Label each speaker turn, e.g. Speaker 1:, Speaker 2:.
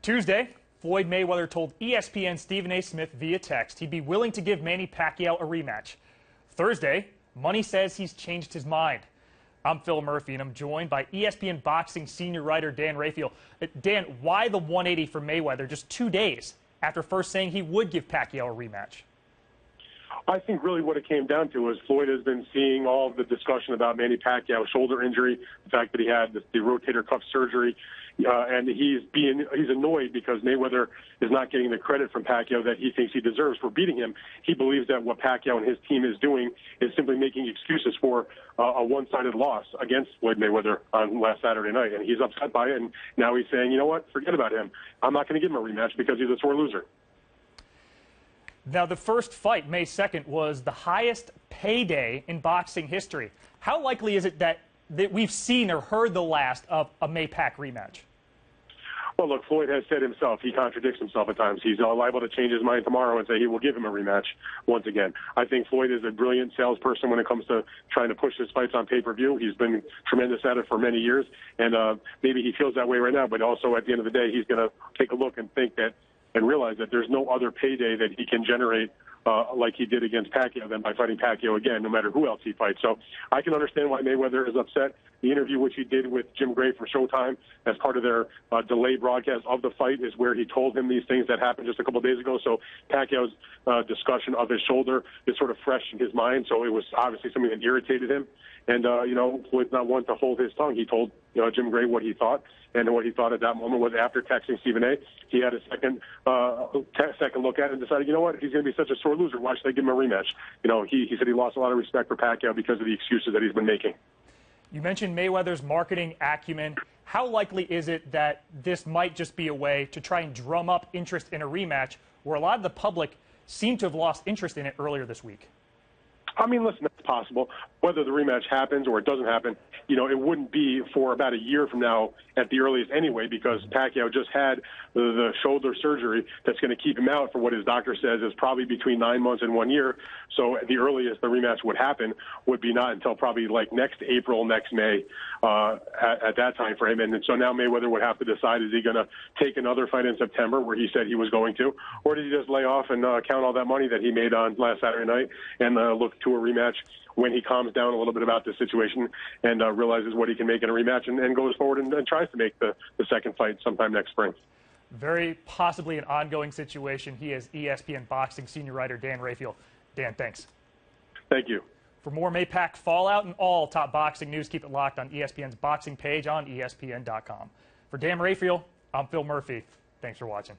Speaker 1: Tuesday, Floyd Mayweather told ESPN Stephen A. Smith via text he'd be willing to give Manny Pacquiao a rematch. Thursday, Money says he's changed his mind. I'm Phil Murphy, and I'm joined by ESPN boxing senior writer Dan Raphael. Dan, why the 180 for Mayweather just 2 days after first saying he would give Pacquiao a rematch?
Speaker 2: I think really what it came down to is Floyd has been seeing all of the discussion about Manny Pacquiao's shoulder injury, the fact that he had the rotator cuff surgery, and he's annoyed because Mayweather is not getting the credit from Pacquiao that he thinks he deserves for beating him. He believes that what Pacquiao and his team is doing is simply making excuses for a one-sided loss against Floyd Mayweather on last Saturday night, and he's upset by it. And now he's saying, you know what, forget about him. I'm not going to give him a rematch because he's a sore loser.
Speaker 1: Now, the first fight, May 2nd, was the highest payday in boxing history. How likely is it that we've seen or heard the last of a May-Pac rematch?
Speaker 2: Well, look, Floyd has said himself, he contradicts himself at times. He's liable to change his mind tomorrow and say he will give him a rematch once again. I think Floyd is a brilliant salesperson when it comes to trying to push his fights on pay-per-view. He's been tremendous at it for many years, and maybe he feels that way right now, but also at the end of the day, he's going to take a look and think that and realize that there's no other payday that he can generate like he did against Pacquiao than by fighting Pacquiao again, no matter who else he fights. So I can understand why Mayweather is upset. The interview which he did with Jim Gray for Showtime as part of their delay broadcast of the fight is where he told him these things that happened just a couple of days ago. So Pacquiao's discussion of his shoulder is sort of fresh in his mind. So it was obviously something that irritated him. And, Floyd's not one to hold his tongue. He told Jim Gray what he thought, and what he thought at that moment was after texting Stephen A., he had a second look at it and decided, you know what, he's going to be such a sore loser. Why should I give him a rematch? He said he lost a lot of respect for Pacquiao because of the excuses that he's been making.
Speaker 1: You mentioned Mayweather's marketing acumen. How likely is it that this might just be a way to try and drum up interest in a rematch where a lot of the public seem to have lost interest in it earlier this week?
Speaker 2: I mean, listen, that's possible. Whether the rematch happens or it doesn't happen, it wouldn't be for about a year from now at the earliest anyway, because Pacquiao just had the shoulder surgery that's going to keep him out for what his doctor says is probably between 9 months and 1 year. So the earliest the rematch would happen would be not until probably like next April, next May, at that time for him. And so now Mayweather would have to decide, is he going to take another fight in September where he said he was going to, or did he just lay off and count all that money that he made on last Saturday night and look to a rematch when he calms down a little bit about this situation and realizes what he can make in a rematch and goes forward and tries to make the second fight sometime next spring.
Speaker 1: Very possibly an ongoing situation. He is ESPN boxing senior writer Dan Raphael. Dan, thanks.
Speaker 2: Thank you.
Speaker 1: For more May-Pac fallout and all top boxing news, keep it locked on ESPN's boxing page on ESPN.com. For Dan Raphael, I'm Phil Murphy. Thanks for watching.